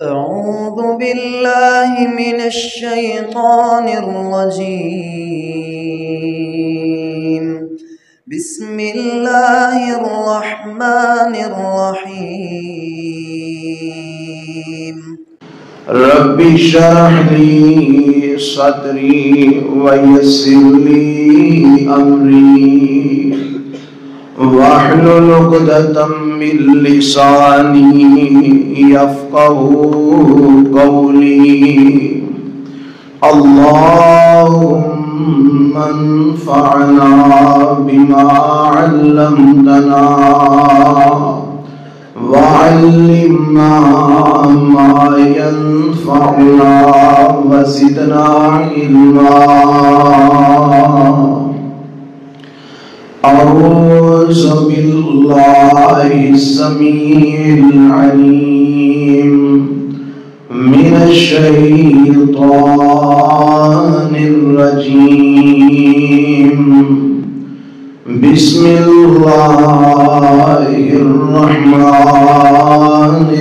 أعوذ بالله من الشيطان الرجيم. بسم الله الرحمن الرحيم. رب اشرح لي صدري ويسر لي أمري واحلل عقدة من لساني يفقهوا قولي. اللهم انفعنا بما علمتنا وعلمنا ما ينفعنا وزدنا علما. أعوذ بالله السميع العليم من الشيطان الرجيم. بسم الله الرحمن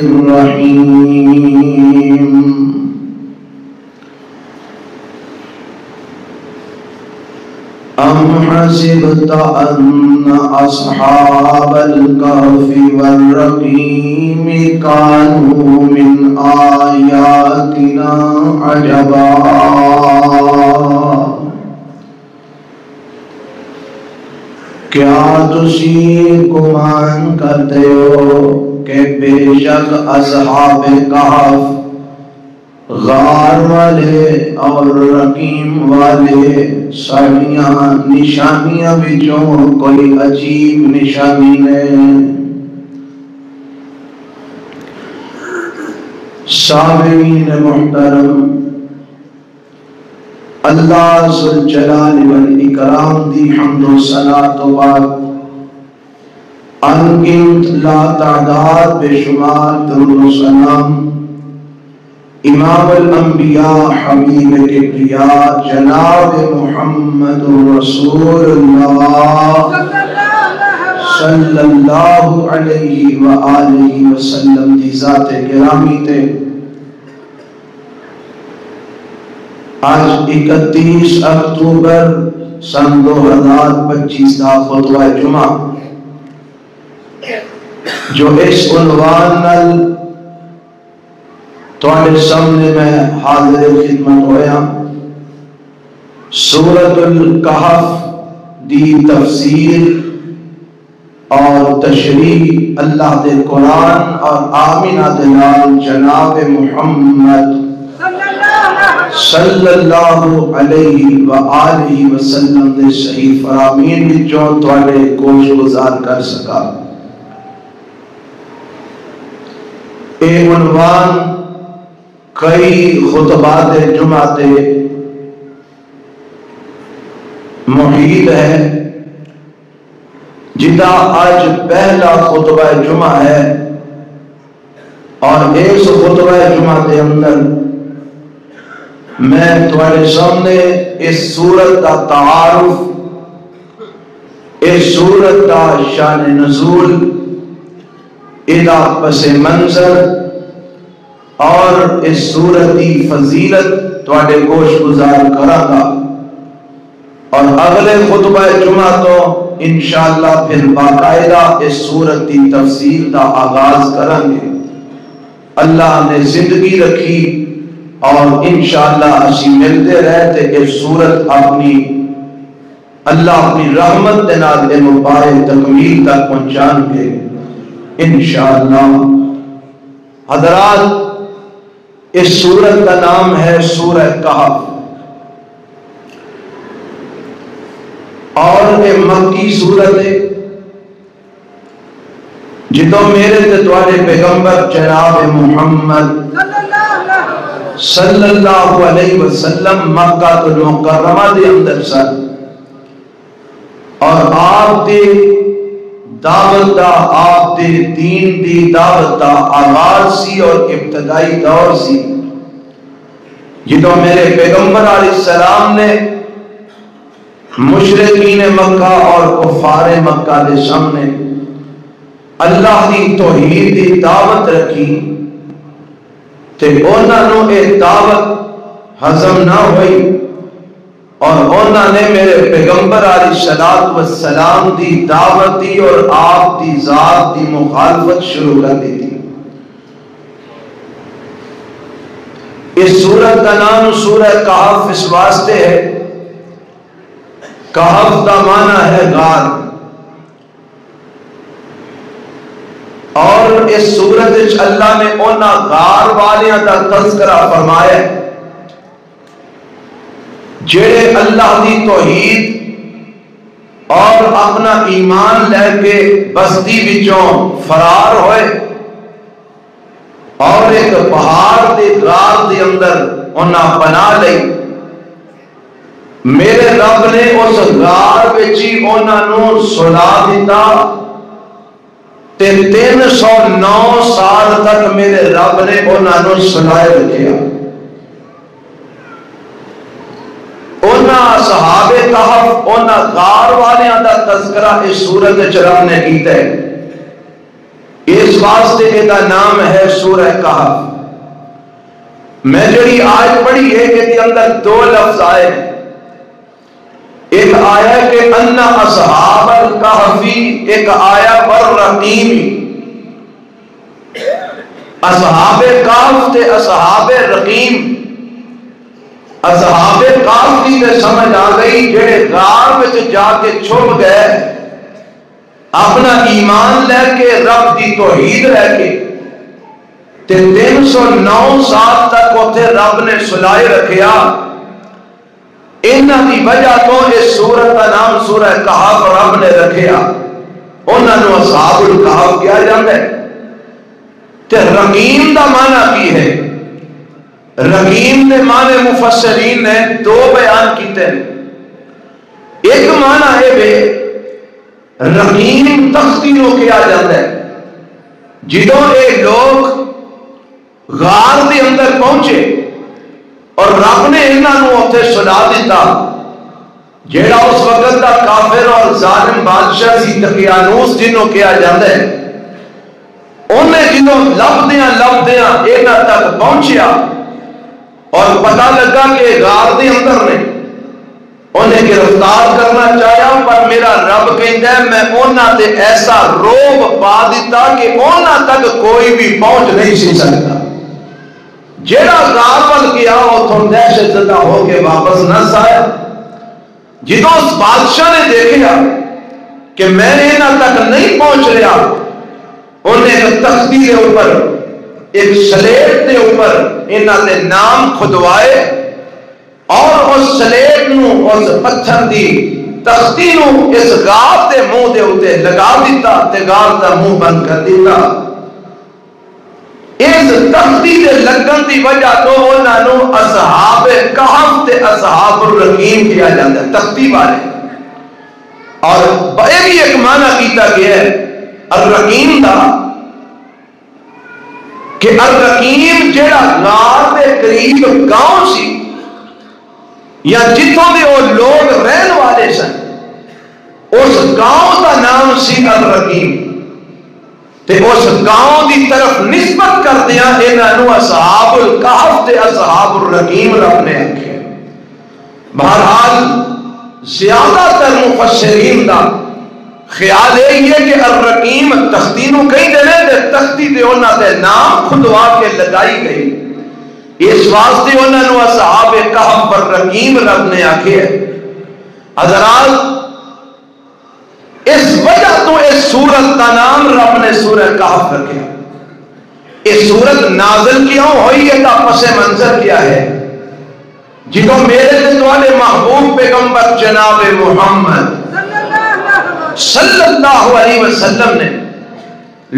الرحيم. أم حسبت أن أصحاب الكهف والرقيم كانوا من آياتنا عجبا. کیا تسی گمان کرتے ہو کہ بے شک اصحاب کہف غار والے اور رقیم والے ساڑیاں نشانیاں بچوں کوئی عجیب نشانی نے. سامعین محترم، اللہ ذوالجلال والاکرام دی حمد و صلاۃ و بعد انگنت لا تعداد بے شمار درود و سلام امام الانبیاء حبیب کبریاء جناب محمد رسول اللہ صلی اللہ علیہ وآلہ وسلم دی ذات گرامی تے. آج 31 اکتوبر سن 2025 کا خطبہ جمعہ جو اس عنوان نال تواڈے سامنے میں حاضر خدمت ہویا، سورۃ الکہف دی تفسیر اور تشریح اللہ دے قرآن اور آمینہ دے نال جناب محمد صلی اللہ علیہ وآلہ وسلم دے صحیح فرامین وچوں تواڈے گوش گزار کر سکا. اے عنوان کئی خطبات جمعہ تے محیط ہے، جدا آج پہلا خطبہ جمعہ ہے، اور اس خطبہ جمعہ کے اندر میں تمہارے سامنے اس سورت کا تعارف، اس سورت کا شان نزول، ادا پس منظر اور اس سورت کی فضیلت تمہارے گوش گزار کرا گا. اور اگلے خطبہ جمعہ تو انشاءاللہ پھر باقاعدہ اس سورت کی تفسیر کا آغاز کریں گے. اللہ نے زندگی رکھی اور انشاءاللہ اسی ملتے رہتے کہ سورت اپنی اللہ اپنی رحمت دے نال دے مبارک تکمیل تک پہنچان گے انشاءاللہ. حضرات، اس سورت کا نام ہے سورہ کہف، اور یہ مکی سورت ہے جدوں میرے تے تواڈے پیغمبر جناب محمد صلی اللہ علیہ وسلم مکہ المکرمہ دے اندر سن، اور آپ دے دعوت دا، آپ دے دین دی دعوت دا آغاز سی اور ابتدائی دور سی، جدوں میرے پیغمبر علیہ السلام نے مشرکین مکہ اور کفار مکہ دے سامنے اللہ دی توحید دی دعوت رکھی، تے انہوں نے دعوت ہضم نہ ہوئی اور انہوں نے میرے پیغمبر علیہ الصلوۃ والسلام دی دعوت دی اور آپ دی ذات دی مخالفت شروع کر دی تھی۔ اس سورت کا نام سورہ کہف اس واسطے ہے، کہف کا معنی ہے غار، اور اس سورت وچ اللہ نے انہاں غار والیاں دا تذکرہ فرمایا ہے جڑے اللہ دی توحید اور اپنا ایمان لے کے بستی وچوں فرار ہوئے اور ایک پہاڑ دے غار دے اندر انہاں پناہ لئی۔ میرے رب نے اس غار وچ ہی انہاں نوں سلا دتا تے 309 سال تک میرے رب نے انہاں نوں سلائے رکھیا۔ انہاں اصحاب کہف انہاں غار والیاں دا تذکرہ اس سورت وچ رب نے کیتا ہے، اس واسطے اس دا نام ہے سورہ کہف۔ میں جڑی آیت پڑھی ہے کہ دے اندر 2 لفظ آئے، ایک آیا کہ ان اصحاب الکہفی، ایک آیا والرقیم۔ اصحاب کہف تے اصحاب رقیم، اصحاب کہف کی تے سمجھ آ گئی جڑے غار وچ جا کے چھپ گئے اپنا ایمان لے کے رب دی توحید لے کے تے 309 سال تک اوتھے رب نے سلائے رکھیا۔ انہاں دی وجہ تو اس سورت کا نام سورہ کہف رب نے رکھیا، انہاں نوں اصحاب الکہف کہا جاندا ہے۔ تے رقیم دا معنی کی ہے؟ رقیم دے معنی مفسرین نے 2 بیان کیتے ہیں۔ ایک معنی ہے بے رقیم تختی نو کیا جاتا ہے، جدوں اے لوگ غار دے اندر پہنچے اور رب نے انہاں نوں اوتھے سلا دیتا، جیڑا اس وقت دا کافر اور ظالم بادشاہ سی دقیانوس جنوں کیا جاتا ہے، انہیں جدوں لبدیاں انہاں تک پہنچیا اور پتہ لگا کہ غار دے اندر نے انہیں گرفتار کرنا چاہیا، پر میرا رب کہندا ہے میں انہاں تے ایسا روب پا دیتا کہ انہاں تک کوئی بھی پہنچ نہیں سی سکتا۔ جیڑا غار ول گیا اوتھوں دہشت زدہ ہو کے واپس نہ آیا۔ جدوں اس بادشاہ نے دیکھا کہ میں انہاں تک نہیں پہنچ رہا، انہیں ایک تختی کے اوپر ایک سلیٹ کے اوپر انہاں دے نام کھدوائے اور اس سلیٹ نو اس پتھر دی تختی نو اس غار دے منہ دے اوتے لگا دیتا تے غار دا منہ بند کر دیتا۔ اس تختی دے لگن دی وجہ تو انہاں نو اصحاب کہف تے اصحاب الرقیم کیا جاتا ہے، تختی والے۔ اور یہ بھی ایک معنی کیتا گیا ہے الرقیم دا کہ الرقیم جیڑا غار دے قریب گاؤں سی یا جتوں دے وہ لوگ رہن والے سن، اس گاؤں دا نام سی الرقیم، تے اس گاؤں دی طرف نسبت کر دیا انہاں نوں اصحاب الکہف تے اصحاب الرقیم رب نے آکھیا۔ بہرحال زیادہ تر مفسرین دا خیال یہ ہے کہ الرقیم تختی نو کہیں دے تے تختی تے انہاں دے نام کھدوا کے لگائی گئی، اس واسطے انہاں نوں اصحاب کہف والرقیم رب نے آکھیا۔ حضرات اس وجہ تو اس سورت کا نام رب نے سورہ کہف رکھا۔ اس سورت نازل کیوں ہوئی ہے کا پس منظر کیا ہے؟ جدوں میرے تمہارے محبوب پیغمبر جناب محمد صلی اللہ علیہ وسلم نے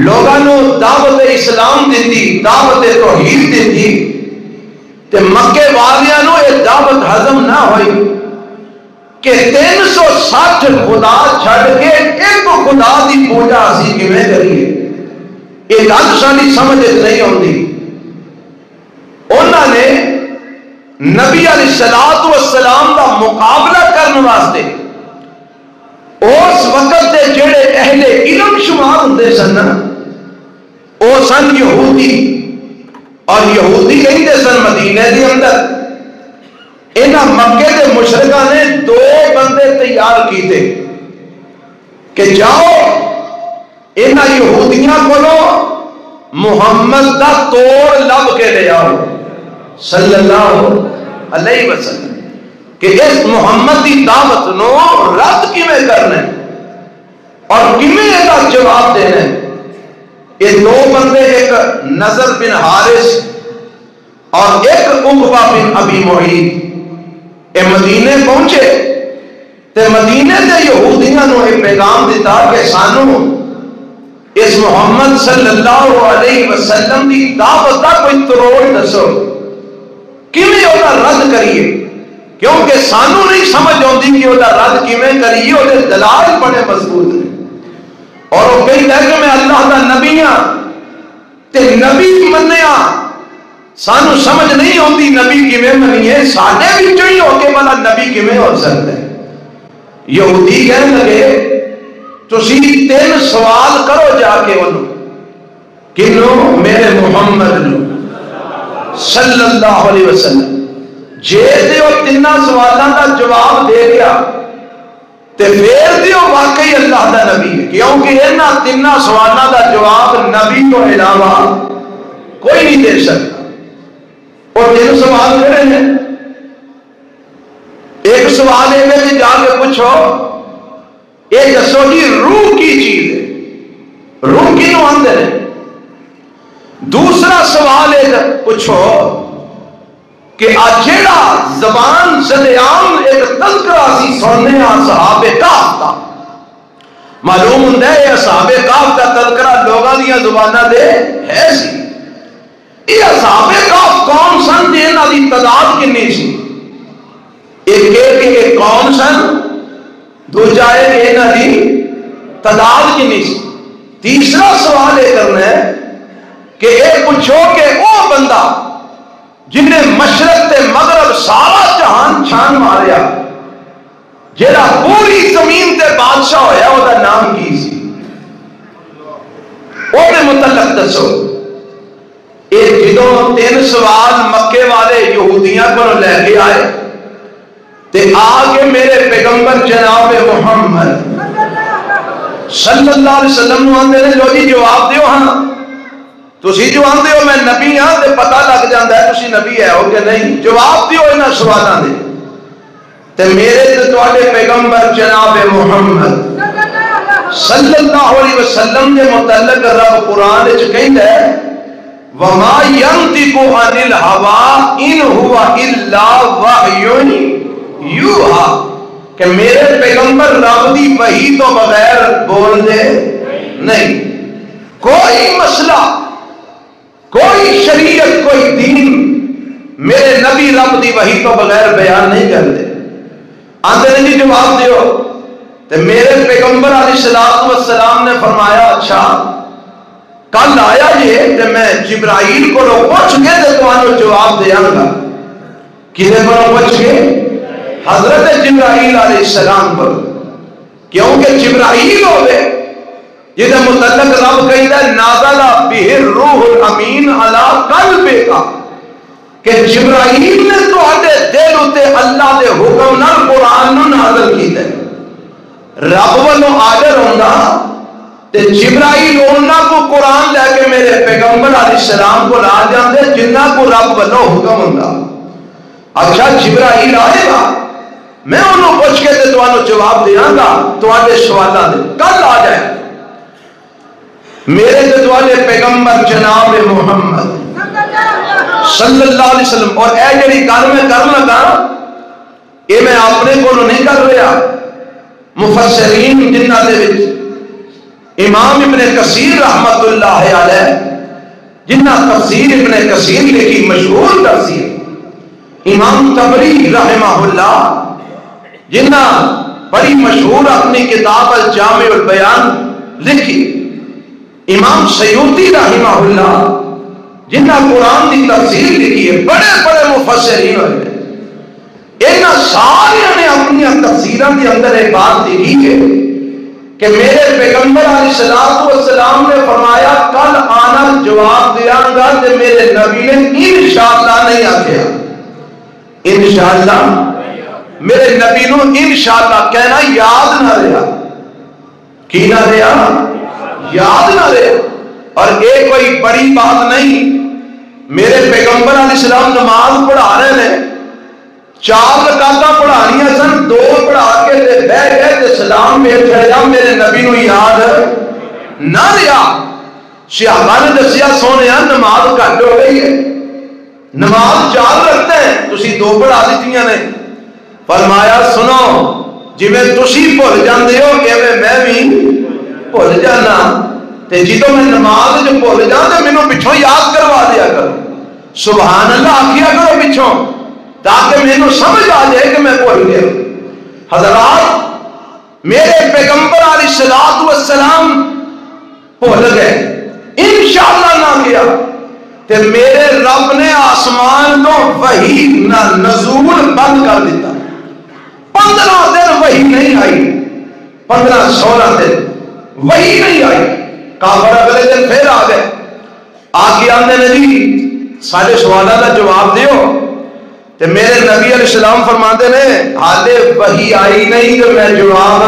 لوگوں نے دعوت اسلام دیتی، دعوت توحید دیتی، تے مکے والیاں نو یہ دعوت ہضم نہ ہوئی کہ 360 خدا چھڑ کے ایک خدا دی پوجا اسی کیویں کریے، یہ گل ساری سمجھ نہیں آتی۔ انہوں نے نبی علیہ الصلوۃ والسلام کا مقابلہ کرنے واسطے اس وقت دے جڑے اہل علم شمار ہوندے سن، وہ سن یہودی، اور یہودی رہتے سن مدینے کے اندر. انہاں مکے کے مشرکاں نے 2 بندے تیار کیتے کہ جاؤ انہاں یہودیاں کو محمد دا توڑ لب کے لے آؤ صلی اللہ علیہ وسلم کہ اس محمد دی دعوت نو رد کیویں کرنا اور کیویں اس کا جواب دینا. یہ 2 بندے ایک نضر بن حارث اور ایک عقبہ بن ابی معیط مدینے پہنچے تے مدینے دے یہودیاں نو ایک پیغام دیتا کہ سانو اس محمد صلی اللہ علیہ وسلم دی دعوت دا کوئی تروڑ دسو کیویں اودا رد کریے کیونکہ سانو نہیں سمجھ آتی کہ اودا رد کیویں کریے. او دے دلائل بڑے مضبوط ہیں اور وہ کہتا ہے کہ میں اللہ دا نبی ہاں تے نبی منیا سانو سمجھ نہیں آتی نبی کیویں منیے ساڈے وچوں ہی ہو کے والا نبی کیویں ہو سکتا ہے. یہودی کہنے لگے تسی 3 سوال کرو جا کے انہوں کنو میرے محمد نو صلی اللہ علیہ وسلم. جے دیو 3 سوالاں دا جواب دے گیا تے پھر دیو واقعی اللہ دا نبی ہے کیونکہ انہاں 3 سوالاں دا جواب نبی تو علاوہ کوئی نہیں دے سکتا. اور 3 سوال کہڑے ہیں؟ ایک سوال ہے کہ جا کے پوچھو یہ دسو جی روح کی چیز ہے روح کینوں آندے ہیں. دوسرا سوال ہے پوچھو کہ جیڑا زبان زدیان ایک تذکرہ سی سننے اصحاب کہف دا معلوم ہوندا ہے اصحاب کہف دا تذکرہ لوگاں دیاں زباناں دے ہے سی. یہ اصحاب کہف کون سن تے انہاں دی تعداد کتنی سی؟ ایک کہ کون سن دوجا ہے کہ انہاں دی تعداد کتنی سی. تیسرا سوال یہ کرنا ہے کہ یہ پوچھو کہ وہ بندہ جن نے مشرق تے مغرب سارا جہان چھان ماریا جیڑا پوری زمین تے بادشاہ ہویا وہ دا نام کی سی وہ دے متعلق دسو. یہ جدوں 3 سوال مکے والے یہودیاں کو لے کے آئے تے آگے میرے پیغمبر جناب محمد صلی اللہ علیہ وسلم نو آندے نے لو جی جواب دیو ہاں تسی جو آندے ہو میں نبی ہاں تے پتہ لگ جاندا ہے تسی نبی ہے ہو کہ نہیں. جواب دیو انہاں سوالاں دے تے میرے تے تواڈے پیغمبر جناب محمد صلی اللہ علیہ وسلم دے متعلق رب قرآن وچ کہندا ہے وما ينطق عن الهوى ان هو الا وحی یوحا کہ میرے پیغمبر رب دی وحی تو بغیر بول دے نہیں. کوئی مسئلہ کوئی شریعت کوئی دین میرے نبی رب دی وحی تو بغیر بیان نہیں کرتے. آندے نے جی جواب دیو تے میرے پیغمبر علیہ السلام نے فرمایا اچھا کل آیا یہ تے میں جبرائیل کو پوچھ کے تے تمہاروں جواب دیاں گا. کدے کو پوچھ کے؟ حضرت جبرائیل علیہ السلام پر کیونکہ جبرائیل ہوئے یہ متعلق رب کہتا ہے نازل بہ الروح الامین علی قلبک کہ جبرائیل نے تواڈے دل اتے اللہ دے حکم نال قرآن نو نازل کیتا ہے. رب والوں آرڈر ہوندا تے جبرائیل انہاں کو قرآن لے کے میرے پیغمبر علیہ السلام کو لا جاندے جنہاں کو رب والوں حکم ہوندا. اچھا جبرائیل آئے گا میں انہوں پوچھ کے تے تانوں جواب دیاں گا تواڈے سوالاں دے. کل آ جائے میرے تے تواڈے پیغمبر جناب محمد صلی اللہ علیہ وسلم. اور اے جڑی گل میں کر لگا یہ میں اپنے کو نہیں کر رہا. مفسرین جنہاں دے وچ امام ابن کثیر رحمت اللہ علیہ جنہاں تفسیر ابن کثیر لکھی مشہور تفسیر, امام طبری رحمہ اللہ جنہاں بڑی مشہور اپنی کتاب الجامع البیان لکھی, امام سیوطی رحمہ اللہ جنہاں قرآن کی تفسیر لکھی ہے, بڑے بڑے مفسرین ہوئے. انہاں سارے نے اپنی تفسیراں کے اندر ایک بات لکھی ہے کہ میرے پیغمبر علیہ السلام نے فرمایا کل آنا جواب دیا گا تے میرے نبی نے انشاءاللہ نہیں آکھیا. انشاءاللہ میرے نبی نو انشاءاللہ کہنا یاد نہ رہا. کی نہ رہا؟ یاد نہ رہا. اور ایک کوئی بڑی بات نہیں. میرے پیغمبر علیہ السلام نماز پڑھا رہے ہیں, 4 رکعتاں پڑھانیاں سن, 2 پڑھا کے تے بہ گئے تے سلام بھیج چھڑیا. میرے نبی نو یاد نہ رہا. صحابہ نے دسیا سونیا نماز گھٹ ہو گئی ہے, نماز 4 رکھتے ہیں تسی 2 پڑھا دیتیاں نے. فرمایا سنو جی میں تسی بھول جاندے ہو ایویں میں بھی بھول جانا, تے جدوں میں نماز جو بھول جاں تے مینوں پچھوں یاد کروا دیا کرو. سبحان اللہ آکھیا کرو پچھوں تاکہ مینوں سمجھ آ جائے کہ میں بھول گیا. حضرات میرے پیغمبر علیہ السلام بھول گئے, انشاءاللہ نہ کیا تے میرے رب نے آسمان تو وحی نہ نزول بند کر دیتا. 15 دن وحی نہیں آئی, 15-16 دن وحی نہیں آئی. کافر اگلے دن پھر آ گئے, آگے آندے نے جی سارے سوالوں کا جواب دیو. تے میرے نبی علیہ السلام فرماتے نے حالے وحی آئی نہیں تو میں جواب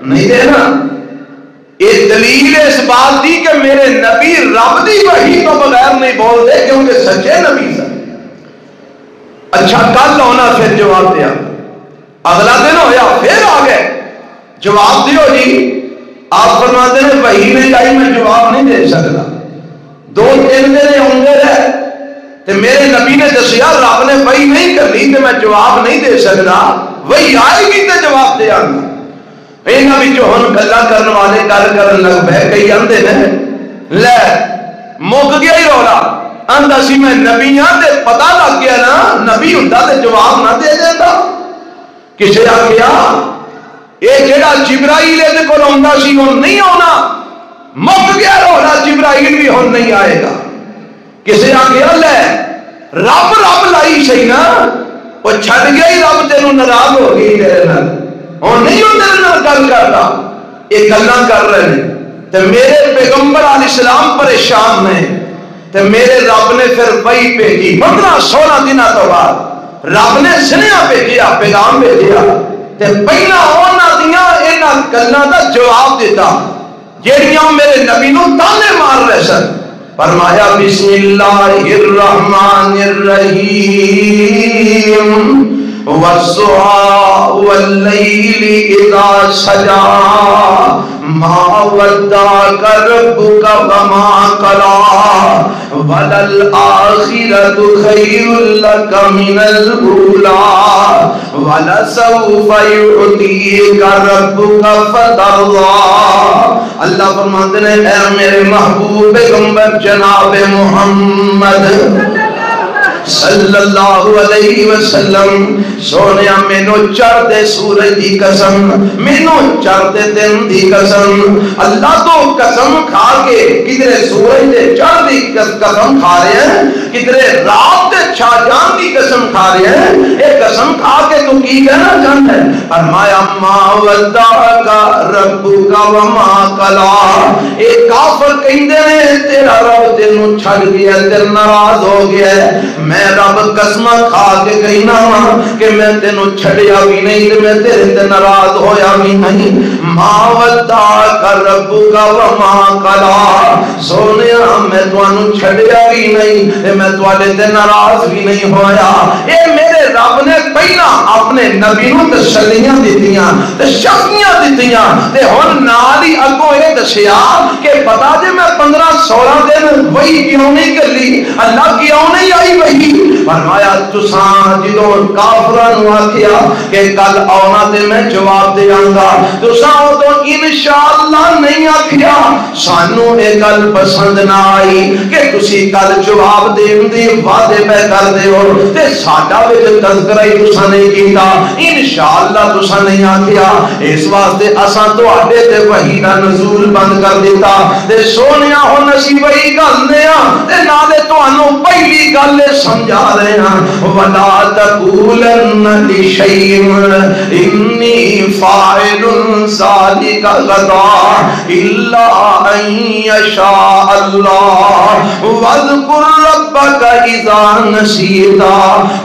نہیں دینا. یہ دلیل اس بات دی کہ میرے نبی رب دی وحی تو بغیر نہیں بول دے کیونکہ سچے نبی سن. اچھا کل ہونا پھر جواب دیا. اگلا دن ہویا پھر آ گئے جواب دیو جی. آپ فرماتے ہیں وحی نہیں آئی میں جواب نہیں دے سکتا. 2-3 دن ہوں گے رہے تے میرے نبی نے دسیا رب نے وحی نہیں کرنی تے میں جواب نہیں دے سکتا. وحی آئے گی تے جواب دے آگا. اینا بچوں ہن گلا کرنے والے گل کرن لگ پے کئی آندے نے لے مک گیا ہی رولا آندا سی میں نبی ہاں تے پتہ لگ گیا نا نبی ہوندا تے جواب نہ دے دیندا. کسے آکھیا اے جڑا جبرائیل دے کول ہوندا سی ہن نہیں آنا, مک گیا رولا جبرائیل بھی ہن نہیں آئے گا. کسے آکھیا لے رب لائی سی نا وہ چھڈ گیا ہی رب تینوں ناراض ہو گئی تیرے نال ہن نہیں ہوں تیرے نال گل کردا. یہ گلاں کر رہے ہیں تے میرے پیغمبر علیہ السلام پریشان نے تے میرے رب نے پھر وحی بھیجی. 15-16 دنوں تو بعد رب نے سنیا بھیجیا, پیغام بھیجیا تے پہلا انہاں دیاں انہاں گلاں دا جواب دیتا جہڑیاں میرے نبی نو تانے مار رہے سن. فرمایا بسم اللہ الرحمن الرحیم والضحى واللیل اذا سجى ما ودعك ربك وما قلى وللآخرة خير لك من الأولى ولسوف يعطيك ربك فترضى. اللہ فرماتے ہیں اے میرے محبوب پیغمبر جناب محمد صلی اللہ علیہ وسلم سونیا مینو چڑھتے سورج دی قسم, مینو چڑھتے دن دی قسم, اللہ تو قسم کھا کے کدھرے سورج دے چڑھ دی قسم کھا رہے ہیں, کدھرے رات دے چھا جان دی قسم کھا رہے ہیں. اے قسم کھا کے تو کی کہنا چاہتا ہے؟ فرمایا ما ودعک ربک وما قلى. اے کافر کہندے نے تیرا رب تینوں چھڈ گیا, تے ناراض ہو گیا. میں رب قسم کھا کے کہنا وا کہ میں تینوں چھڈیا بھی نہیں تے میں تیرے تے ناراض ہویا بھی نہیں. ما ودعک ربک وما قلى. سونیا میں تانوں چھڈیا بھی نہیں تے میں تواڈے تے ناراض بھی نہیں ہویا. اے میرے رب نے پہلا اپنے نبی نو تسلیاں دتیاں تے شفیاں دتیاں تے ہن نال ہی اگوں اے دسیا کہ پتا جے میں 15-16 دن وہی کیوں نہیں کر لی, اللہ کیوں نہیں آئی وہی. فرمایا تساں جدوں کافراں نو آکھیا کہ کل آنا تے میں جواب دیاں گا, تساں اودوں انشاءاللہ نہیں آکھیا. سانو اے گل پسند نہ آئی کہ تسی کل جواب دین دی وعدے پہ کر دیو تے ساڈا وچ تذکرہ ہی تساں نہیں کیتا, انشاءاللہ تساں نہیں آکھیا. اس واسطے اساں تواڈے تے وحی دا نزول بند کر دیتا تے سونیا ہن اسی وہی گل دیاں تے نالے تانوں پہلی گل سمجھا رہے ہیں وَلَا تَقُولَنَّ لِشَيْءٍ إِنِّي فَاعِلٌ ذَلِكَ غَدًا إِلَّا أَن يَشَاءَ اللَّهُ وَاذْكُر رَّبَّكَ إِذَا نَسِيتَ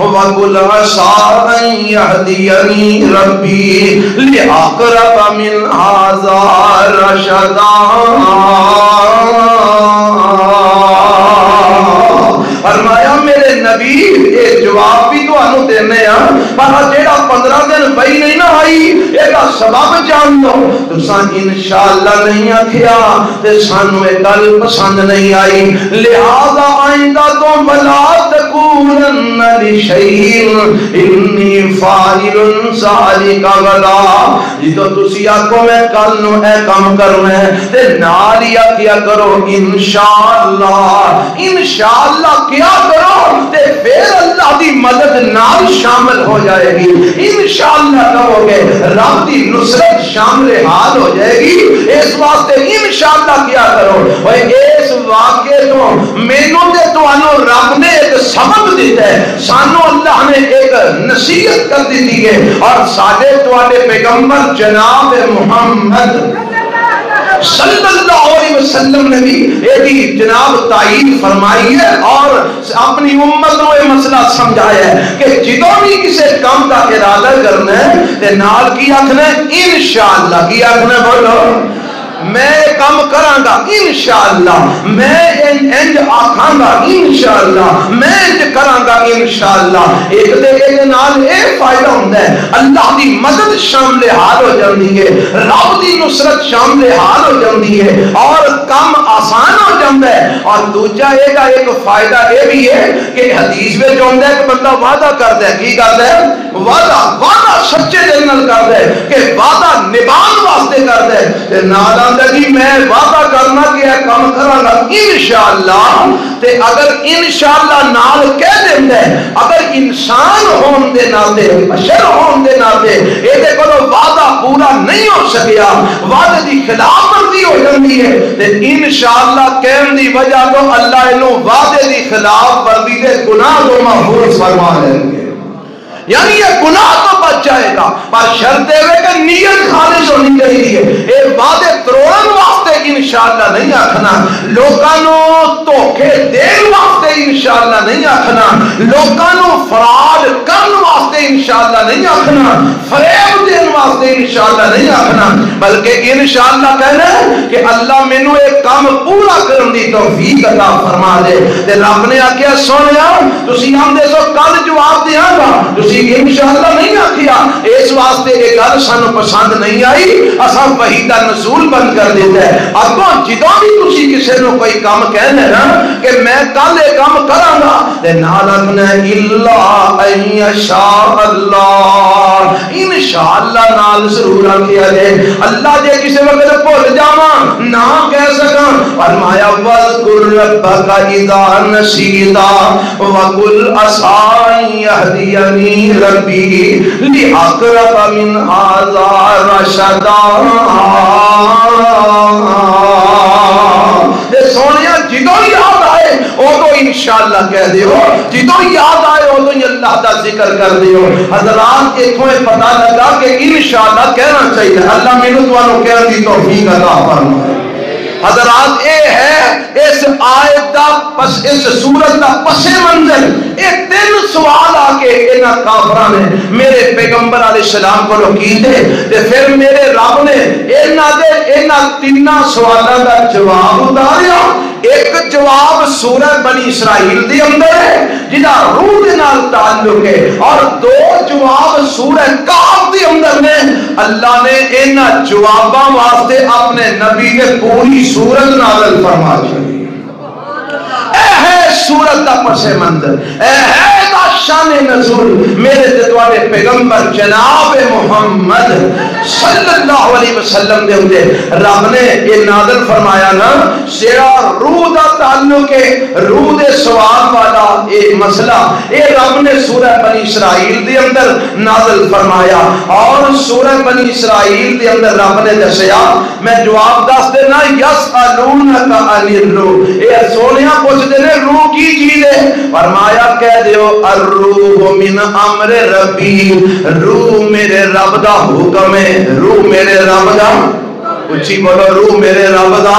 وَقُلْ عَسَىٰ أَن يَهْدِيَنِي رَبِّي لِأَقْرَبَ مِنْ هَٰذَا رَشَدًا فرمایا میرے نبی یہ جواب بھی تو انہوں دینے ہیں پر جیڑا 15 دن بھئی نہیں نہ آئی ایک سبب جان دو تو سان انشاءاللہ نہیں آکھیا تے سانو ایک گل پسند نہیں آئی لہذا آئندہ تو وَلَا تَقُولَنَّ لِشَيْءٍ إِنِّي فَاعِلٌ ذَلِكَ غَدًا جدو تسی آکھو میں کل نو اے کام کرنا ہے تے نال ہی کیا کرو انشاءاللہ کیا کرو تے پھر اللہ دی مدد نال شامل ہو جائے گی انشاءاللہ کہو گے رب دی نصرت شامل حال ہو جائے گی اس واسطے انشاءاللہ کیا کرو اس واقعے تو مینوں تے تانوں رب نے ایک سبب دیتا ہے سانو اللہ نے ایک نصیحت کر دی ہے اور ساڈے تواڈے پیغمبر جناب محمد صلی اللہ علیہ وسلم نے بھی ایک جناب تائید فرمائی ہے اور اپنی امت کو یہ مسئلہ سمجھایا ہے کہ جدوں بھی کسی کام کا ارادہ کرنا ہے تے نال کی آکھنا ہے انشاءاللہ کی آکھنا ہے بولو میں کام کراں گا انشاءاللہ میں انج آکھاں گا انشاءاللہ میں انج کراں گا انشاءاللہ ایک دے کے نال اے فائدہ ہوندا ہے اللہ دی مدد شامل حال ہو جاندی ہے رب دی نصرت شامل حال ہو جاندی ہے اور کام آسان ہو جاندا ہے اور دوجا ایک فائدہ یہ بھی ہے کہ حدیث میں جو ہوندا ہے کہ بندہ وعدہ کردا ہے کی کردا ہے وعدہ سچے دل نال کردا ہے کہ وعدہ نبھان واسطے کردا ہے تے نال آندا جی میں وعدہ کرنا کہ یہ کام کراں گا انشاءاللہ تے اگر انشاءاللہ نال کہہ دیندا ہے اگر انسان ہون دے ناتے بشر ہون دے ناتے ایدے کولوں وعدہ پورا نہیں ہو سکیا وعدے دی خلاف ورزی ہو جاندی ہے تے انشاءاللہ کہن دی وجہ تو اللہ انہوں وعدے دی خلاف ورزی دے گناہ کو محفوظ فرما لیں گے یعنی یہ گناہ تو بچ جائے گا پر شرط ہے کہ نیت خالص ہونی چاہیے اے وعدے تروڑن واسطے انشاءاللہ نہیں آکھنا لوکانوں دھوکے دین واسطے انشاءاللہ نہیں آکھنا لوکانوں فراڈ کرن واسطے انشاءاللہ نہیں آکھنا فریب دین واسطے انشاءاللہ نہیں آکھنا بلکہ انشاءاللہ کہنا ہے کہ اللہ مینوں ایک کام پورا کرن دی توفیق عطا فرما دے تے رب نے آکھیا سونیا تسی آندے سو کل جواب دیاں گا انشاءاللہ نہیں آکھیا اس واسطے یہ گل سانو پسند نہیں آئی اساں وحی دا نزول بند کر دیتا ہے اگوں جدوں بھی تسی کسی نو کوئی کام کہنا ہے نا کہ میں کل یہ کام کراں گا تے نال آکھنا الا ان یشاء اللہ انشاءاللہ نال ضرور آکھیا جائے اللہ جے کسی وقت بھول جاواں نہ کہہ سکاں فرمایا واذکر ربک اذا نسیت وقل عسى یهدینی ربی لأقرب من هذا رشدا سونیا جدوں یاد آئے وہ تو انشاءاللہ کہہ دیو جدوں یاد آئے وہ تو اللہ دا ذکر کر دیو حضرات اتھوں پتہ لگا کہ انشاءاللہ کہنا چاہیے اللہ مینوں تانوں کہن دی توفیق عطا فرمائے حضرات اے ہے اس آیت دا پس اس سورت دا پس منظر اے تین سوال آکے انہا کافران نے میرے پیغمبر علیہ السلام کو رکی دے پھر میرے رب نے انہا تین سوالہ دا جواب اتاریا ایک جواب سورہ بنی اسرائیل دی اندر ہے جنہا روح دے نال تعلق ہے اور دو جواب سورہ کہف دی اندر میں اللہ نے انہا جواباں واسطے اپنے نبی کے پوری سورت نازل فرما چلی اے ہے سورت دا پس منظر اے ہے دا شان نزول میرے تتوارے پیغمبر جناب محمد صلی اللہ علیہ وسلم دے ہوتے رب نے یہ نازل فرمایا نا سیرا روح دا تعلق ہے روح دے سوال والا اے مسئلہ اے رب نے سورہ بنی اسرائیل دے اندر نازل فرمایا اور سورہ بنی اسرائیل دے اندر رب نے دسیا میں جواب دس دینا یسألونک عن الروح اے سونیا پوچھتے نے روح کی چیز ہے فرمایا کہہ دیو الروح من امر ربی روح میرے رب دا حکم ہے روح میرے رب دا اچھی بولو روح میرے رب دا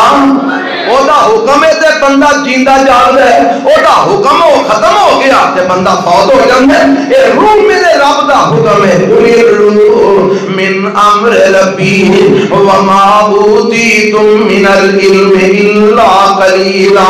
او دا حکم ہے تے بندہ جیندہ جاگدا ہے او دا حکم ہو ختم ہو گیا تے بندہ فوت ہو جاندا ہے اے روح میرے رب دا حکم ہے روح من امر ربی وما اوتیتم من العلم الا قلیلا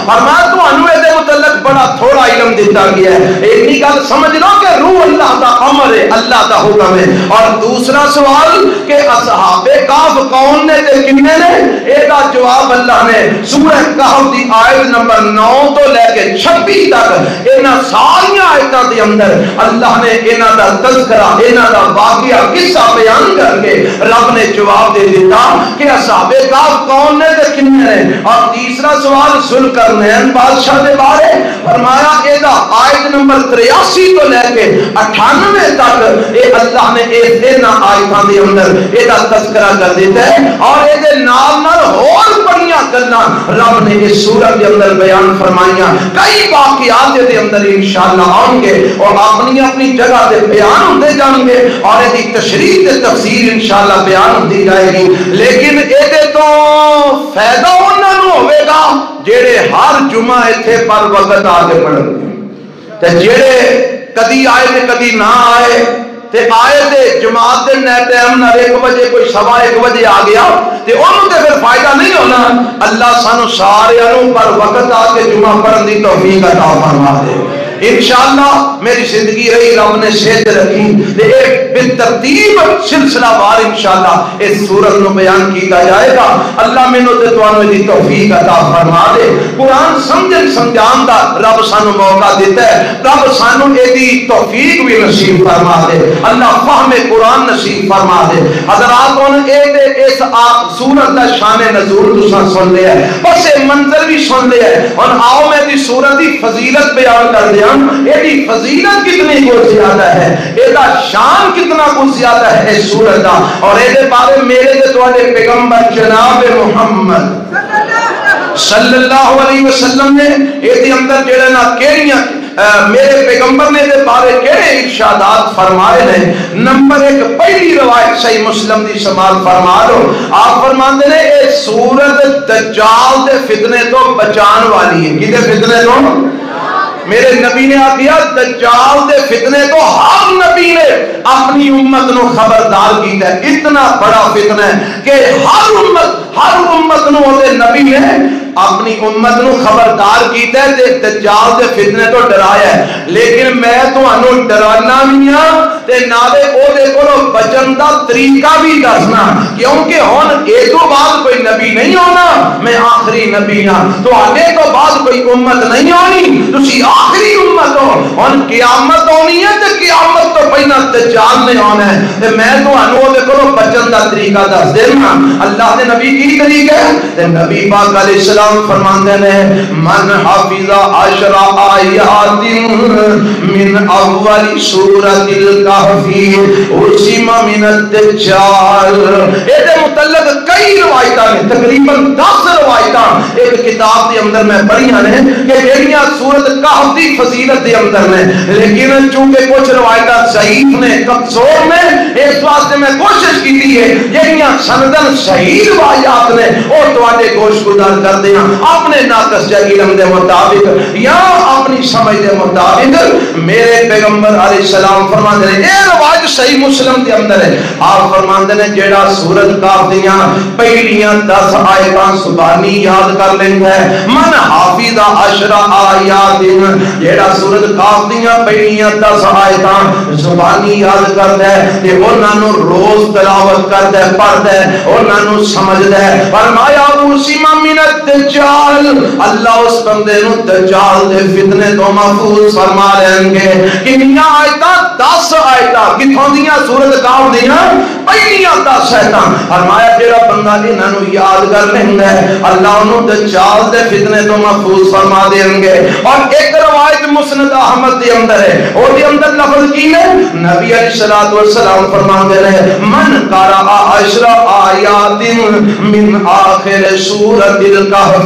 فرمایا تانوں اے دے متعلق بڑا تھوڑا علم دیتا گیا ہے اتنی گل سمجھ لو کہ روح اللہ دا امر ہے اللہ دا حکم ہے اور دوسرا سوال کہ اصحاب کہف کون نے تے کنے نے اے دا جواب اللہ نے سورہ کہف دی آیت نمبر 9 تو لے کے 26 تک انہاں ساری آیتاں دے اندر اللہ نے انہاں دا تذکرہ انہاں دا واقعہ قصہ بیان کر کے رب نے جواب دے دیتا کہ اصحاب کہف کون نے تے کنے نے اور تیسرا سوال ذوالقرنین بادشاہ دے بارے فرمایا اے دا آیت نمبر 83 تو لے کے 98 تک اے اللہ نے انہاں آیتاں دے اندر اے دا تذکرہ کر دیتا ہے اور اے دے نال اور بڑیاں گلاں رب نے اس سورت کے اندر بیان فرمائیاں کئی واقعات دے اندر انشاءاللہ آؤں گے اور اپنی اپنی جگہ دے بیان ہوندے جان گے اور دی تشریح تے تفسیر انشاءاللہ بیان ہوندی جائے گی لیکن اے دے تو فائدہ انہاں نوں ہوے گا جڑے ہر جمعہ ایتھے پر وقت آ کے پڑھن تے جڑے کدی آئے تے کدی نہ آئے تے آئے تے جماعت دے نہ ٹائم نہ 1 بجے کوئی 1:15 بجے آ گیا تے انہوں تے پھر فائدہ نہیں ہونا اللہ سانو سارے انہوں پر وقت آ کے جمعہ پڑھن دی توفیق عطا فرما دے انشاءاللہ میری زندگی رہی رب نے صحت رکھی تے ایک بالترتیب سلسلہ وار انشاءاللہ اس سورت نو بیان کیتا جائے گا اللہ مینوں تے تانوں دی توفیق عطا فرما دے قرآن سمجھن سمجھان دا رب سانو موقع دیتا ہے رب سانو اے دی توفیق بھی نصیب فرما دے اللہ فہم قرآن نصیب فرما دے حضرات ہن اے تے اس سورت دا شان نزول تساں سن لیا ہے بس اے منظر بھی سن لیا ہے اور آؤ میں دی سورت دی فضیلت بیان کر دیا ایڈی فضیلت کتنی کو زیادہ ہے ایڈا شان کتنا کو زیادہ ہے اس سورت کا اور ایڈے بارے میرے دے تواڈے پیغمبر جناب محمد صلی اللہ علیہ وسلم نے ایدی اندر جڑے نا کیڑیاں میرے پیغمبر نے دے بارے کیڑے ارشادات فرمائے ہیں نمبر 1 پہلی روایت صحیح مسلم دی سماعت فرما لو آپ فرماندے نے اے سورت دجال دے فتنے تو بچان والی ہے کدے فتنے تو میرے نبی نے آخیا دجال دے فتنے تو ہر نبی نے اپنی امت نو خبردار کیتا ہے اتنا بڑا فتنہ ہے کہ ہر امت نو دے نبی نے اپنی امت نو خبردار کیتا ہے تے دجال دے فتنے تو ڈرایا ہے لیکن میں تانوں ڈرانا بھی ہاں تے نالے او دے کولوں بچن دا طریقہ بھی دسنا کیونکہ ہن اے تو بعد کوئی نبی نہیں ہونا میں آخری نبی ہاں تواڈے تو بعد کوئی امت نہیں ہونی تسی آخری امت ہو ہن قیامت ہونی ہے تے قیامت تو پہلا دجال نے آنا ہے تے میں تانوں او دے کولوں بچن دا طریقہ دس دینا اللہ دے نبی کی طریقہ ہے تے نبی پاک علیہ السلام فرماندے ہیں من حافظ 10 آیات من اول سورۃ الکہف عصم من الدجال اے دے متعلق کئی روایتاں ہیں تقریباً 10 روایتاں ایک کتاب دے اندر میں پڑھیاں نے کہ جڑیاں سورۃ کہف دی فضیلت دے اندر نے لیکن چونکہ کچھ روایتاں ضعیف نے کمزور نے اس واسطے میں کوشش کی ہے جڑیاں سندن صحیح روایات نے او تواڈے گوش گزار کر دے اپنے ناقص علم دے مطابق یا اپنی سمجھ دے مطابق میرے پیغمبر علیہ السلام فرماندے ہیں اے روایت صحیح مسلم دے اندر ہے آپ فرماندے ہیں جیڑا سورۃ کہف دیاں پہلیاں 10 آیتاں زبانی یاد کر لیندا ہے من حافظ 10 آیات جیڑا سورۃ کہف دیاں پہلیاں 10 آیتاں زبانی یاد کردا ہے تے انہاں نوں روز تلاوت کردا ہے پڑھدا ہے انہاں نوں سمجھدا ہے فرمایا اسما من الدجال اللہ اس بندے نو دجال دے فتنے تو محفوظ فرما لیں گے کنیاں آیتاں 10 آیتاں کتھوں دیاں سورۃ کہف دیاں پہلیاں 10 شیطان فرمایا جڑا بندہ انہاں نو یاد کر لیندا ہے اللہ انہوں دجال دے فتنے تو محفوظ فرما دیں گے. اور ایک روایت مسند احمد دے اندر ہے اور دے اندر لفظ کی ہے نبی علیہ الصلوۃ والسلام فرماتے ہیں من قرأ 10 آیات من آخر سورۃ الکہف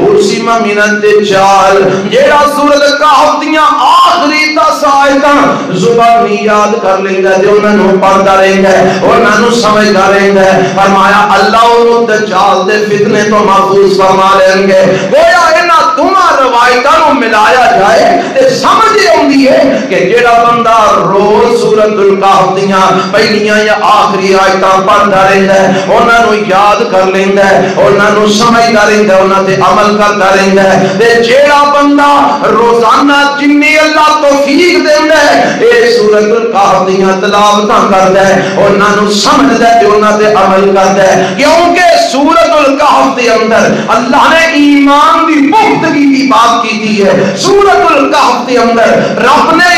عصم من الدجال. جیڑا سورۃ الکہف دیاں آخری 10 آیتاں زبانی یاد کر لیندا تے انہاں نو پڑھدا رہندا ہے انہاں نو سمجھدا رہندا ہے فرمایا اللہ انہوں دجال دے فتنے تو محفوظ فرما لیں گے. گویا انہاں دونوں روایتاں نو ملایا جائے تے سمجھ آوندی ہے کہ جیڑا بندہ روز سورۃ الکہف دیاں پہلیاں یا آخری آیتاں پڑھدا رہندا ہے انہاں نو یاد کر لیندا ہے انہاں نو سمجھدا رہندا ہے انہاں تے عمل کردا رہندا ہے تے جیڑا بندہ روزانہ جنی اللہ توفیق دیندا ہے اے سورۃ الکہف دیاں تلاوتاں کردا ہے انہاں نو سمجھدا ہے تے انہاں تے عمل کردا ہے. کیونکہ سورۃ الکہف دے اندر اللہ نے ایمان دی پختگی کی بات کی دی ہے. سورۃ الکہف دے اندر رب نے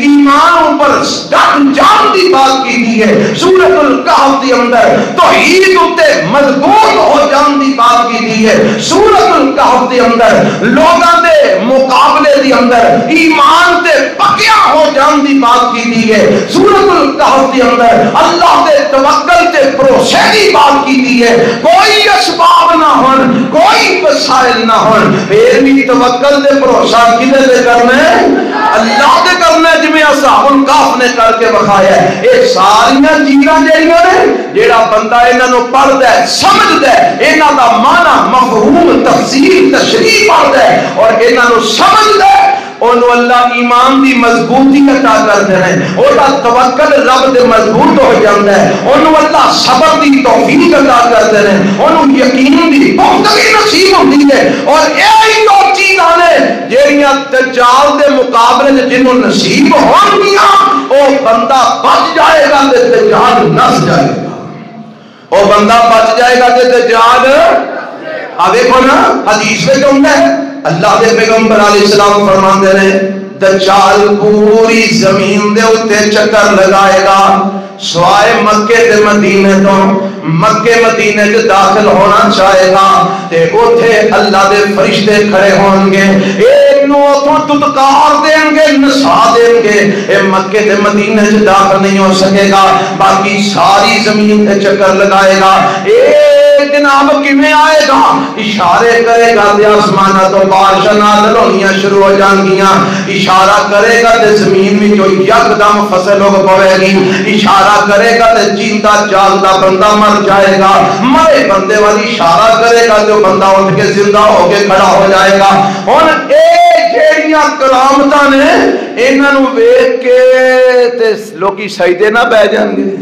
ایمان اوپر ڈٹ جان دی بات کی دی ہے. سورۃ الکہف دے اندر توحید تے مضبوط ہو جان دی بات کی دی ہے. سورۃ الکہف دے اندر لوگاں دے مقابلے دے اندر ایمان تے پکیا ہو جان دی بات کی دی ہے. سورۃ الکہف دے اندر اللہ دے توکل تے بھروسے دی بات کی دی ہے. کوئی اسباب نہ ہون کوئی وسائل نہ ہون پھر بھی توکل تے بھروسہ کدے تے کرنا ہے اللہ تے کرنا ہے جویں اصحاب الکہف نے کر کے بخایا ہے. یہ ساریاں چیزاں جڑیاں نے جیڑا بندہ انہاں نو پڑھدا ہے سمجھدا ہے انہاں دا معنی مفہوم تفسیر تشریح پڑھدا ہے اور انہاں نو سمجھدا ہے انہوں اللہ ایمان دی مضبوطی عطا کرتے ہیں اوہدا توکل رب دے مضبوط ہو جاتا ہے انہوں اللہ صبر دی توفیق عطا کرتے ہیں انہوں یقین دی پختگی نصیب ہوتی ہے. اور یہی دو چیزاں نے جہڑیاں دجال دے مقابلے جنہوں نصیب ہون گیاں او بندہ بچ جائے گا تے دجال نس جائے گا. او بندہ بچ جائے گا تے دجال دیکھو نا حدیث میں جو ہے اللہ دے پیغمبر علیہ السلام فرماتے ہیں دجال پوری زمین دے اتے چکر لگائے گا سوائے مکے تے مدینے تو. مکے مدینے جو داخل ہونا چاہے گا تے اوتھے اللہ دے فرشتے کھڑے ہوں گے ایک نو اتھوں تتکار دیں گے نسا دیں گے اے مکے تے مدینے جو داخل نہیں ہو سکے گا باقی ساری زمین تے چکر لگائے گا. جناب کیویں آئے گا اشارے کرے گا تے آسمانہ تو بارشاں نازل ہونیاں شروع ہو جان گیاں. اشارہ کرے گا تے زمین وچوں یکدم فصل اگ پوے گی. اشارہ کرے گا تے جیندا جاگدا بندہ مر جائے گا. مرے بندے والی اشارہ کرے گا تو بندہ اٹھ کے زندہ ہو کے کھڑا ہو جائے گا. ہن اے جیڑیاں کرامتاں نے انہاں نو ویکھ کے تے لوکی سجدے نہ بہ جان گے.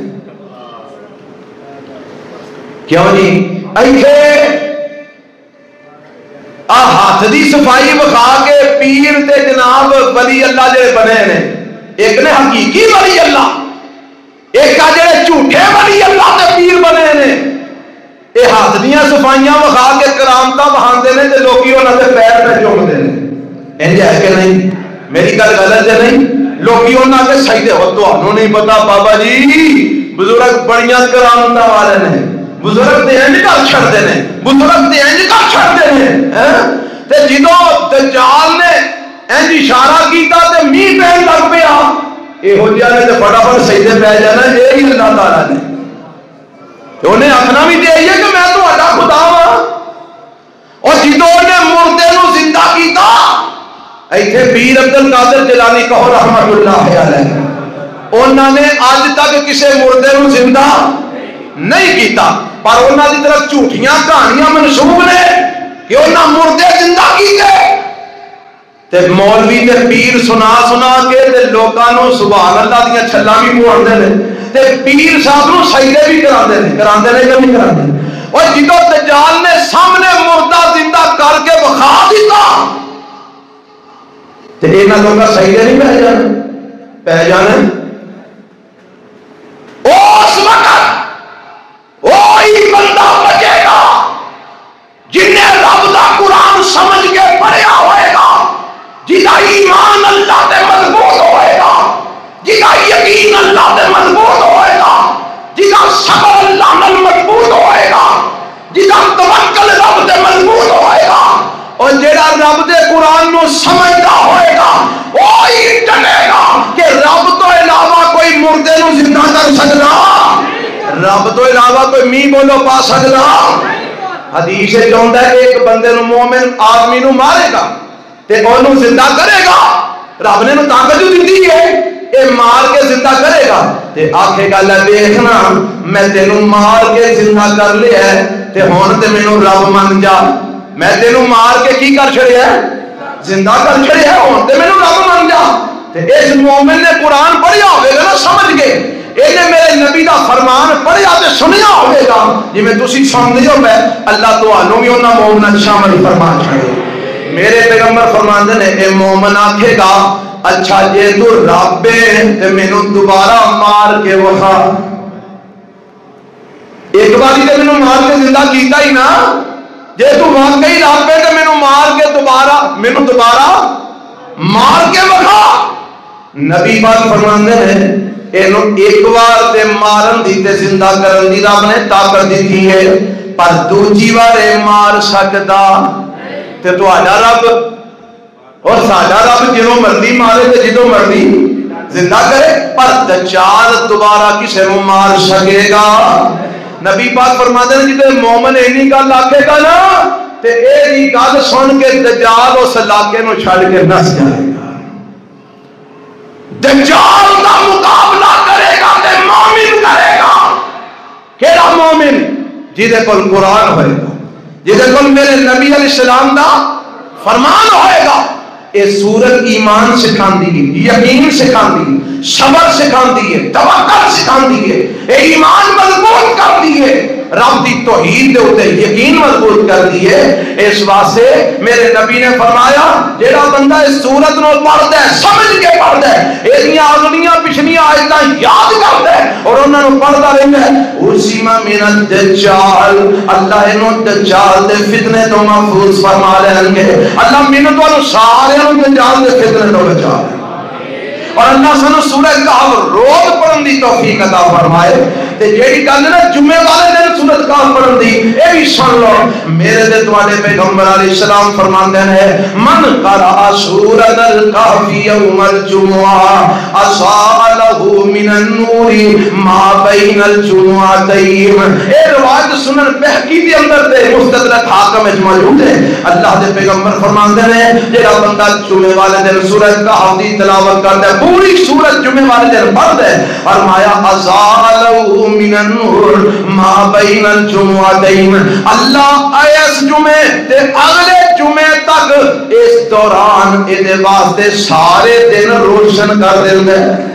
کیوں جی ایتھے ہاتھ دی صفائی بخا کے پیر تے جناب ولی اللہ جڑے بنے نے ایک نے حقیقی ولی اللہ ایک آ جڑے جھوٹے ولی اللہ تے پیر بنے نے یہ ہاتھ دیاں صفائیاں بخا کے کرامتاں بہاندے نے تے لوکی انہاں دے پیر تے چومدے نے. انج ہے کہ نہیں؟ میری گل غلط ہے نہیں؟ لوکی انہاں دے سجدے ہو تانوں نہیں پتا بابا جی بزرگ بڑیاں کرامتاں والے نے بزرگ تے انج کر چھڑدے نے بزرگ تے انج کر چھڑدے نے تے جدوں دجال نے انج اشارہ کیتا تے میہ پین لگ پیا یہو جہاں نے تے فٹافٹ سجدے پہ جانا یہی اللہ تعالیٰ نے انہیں آخنا بھی دے کہ میں تہاڈا خدا ہاں. اور جدوں نے مردے نو زندہ کیتا ایتھے پیر عبد القادر جیلانی کہو رحمت اللہ علیہ انہوں نے اج تک کسے مردے نو زندہ نہیں کیتا پر انہوں کی طرف جھوٹیاں کہانیاں منسوب نے کہ انہوں مردے زندہ کیتے تے مولوی تے پیر سنا کے تے لوکاں نو سبحان اللہ دیاں چھلاں بھی پواندے نے تے پیر صاحب نو سجدے بھی کراندے نے کہ نہیں کراندے. اور جدوں دجال نے سامنے مردہ زندہ کر کے بخا دیتا تے انہاں لوکاں سجدے نہیں پہ جانے اس وقت وہی بندہ بچے گا جنہیں رب دا قرآن سمجھ کے پڑھیا ہوئے گا جدا ایمان اللہ تے مضبوط ہوئے گا جدا یقین اللہ تے مضبوط ہوئے گا جدا جدا صبر اللہ نال مضبوط ہوئے گا، جدا توکل رب تے مضبوط ہوئے گا، اور جڑا رب دے قرآن نو سمجھدا ہوئے گا وہی جانے گا کہ رب تو علاوہ کوئی مردے نو زندہ کر سکدا، رب تو علاوہ کوئی می بولو پا سکدا۔ حدیث چاہتا ہے ایک بندے نو مومن آدمی نو مارے گا تے انہوں زندہ کرے گا، رب نے نو طاقت جو دیتی ہے اے مار کے زندہ کرے گا تے آکھے گا لے دیکھنا میں تینوں مار کے زندہ کر لیا ہے تے ہون تے مینوں رب من جا، میں تینوں مار کے کی کر چھڑیا ہے، زندہ کر چھڑیا ہے، ہون تے مینوں رب من جا۔ تے اس مومن نے قرآن پڑھیا ہوئے گا نا سمجھ کے، انہیں میرے نبی دا فرمان پڑھیا تے سنیا ہوئے گا جی میں تسی سن لیو میں اللہ تو آنوں بھی انہاں مومنہ شامل فرمان چھڑے۔ میرے پیغمبر فرماندے نے اے مومن آکھے گا اچھا جے تو رب تے مینوں دوبارہ مار کے وکھا، ایک باری تے مینوں مار کے زندہ کیتا ہی نا، جے تو واقعی رب تے مینوں مار کے دوبارہ مار کے وکھا۔ نبی پاک فرماندے نے اینو ایک بار تے مارن دی تے زندہ کرن دی رب نے طاقت دیتی ہے، پر دوجی بار مار سکدا تے تہاڈا رب اور ساڈا رب جنوں مرضی مارے تے جدوں مرضی زندہ کرے، پر دجال دوبارہ کسے نوں مار سکے گا۔ نبی پاک فرماتے ہیں جدے مومن اینی گل آکھے گا نا تے ایہی گل سن کے دجال اس علاقے نوں چھڈ کے نس جائے گا۔ دجال کا مقابلہ کرے گا تے مومن کرے گا۔ کیڑا مومن؟ جدے کول قرآن ہوئے گا، جدے کول میرے نبی علیہ السلام دا فرمان ہوئے گا۔ اے سورت ایمان سکھاندی ہے، یقین سکھاندی ہے، صبر سکھاندی ہے، توکل سکھاندی ہے، اے ایمان مضبوط کردی ہے، رب دی توحید دے اوتے یقین مضبوط کردی ہے۔ اس واسطے میرے نبی نے فرمایا جیڑا بندہ اس سورت نو پڑھدا ہے سمجھ کے پڑھدا ہے، ایدیاں اگلیاں پچھلیاں آیتاں یاد کردا ہے اور انہاں نو پڑھدا رہندا ہے، اسیما من الدجال، اللہ انو دجال دے فتنے تو محفوظ فرما لیں گے۔ اللہ مینوں تو سارے دجال دے فتنے تو بچا لے، اور اللہ سانو سورہ کہف روز پڑھن دی توفیق عطا فرمائے۔ تے جیڑی گل نا جمعے والے دن سورۃ کہف پڑھن دی اے بھی سن لو، میرے تے تواڈے پیغمبر علیہ السلام فرماندے ہیں من قرأ سورۃ الکہف یوم الجمعہ اضاء لہ من النور ما بین الجمعتین۔ اے روایت سنن بہقی دے اندر تے مستدرک حاکم وچ موجود ہے۔ اللہ دے پیغمبر فرماندے ہیں جیڑا بندہ جمعے والے دن سورۃ کہف دی تلاوت کردا ہے، پوری سورت جمعے والے دن پڑھدا ہے، فرمایا اضاء لہ من النور ما بین الجمعتین، اللہ اس جمعے تے اگلے جمعے تک اس دوران اے واسطے سارے دن روشن کر دیندا ہے۔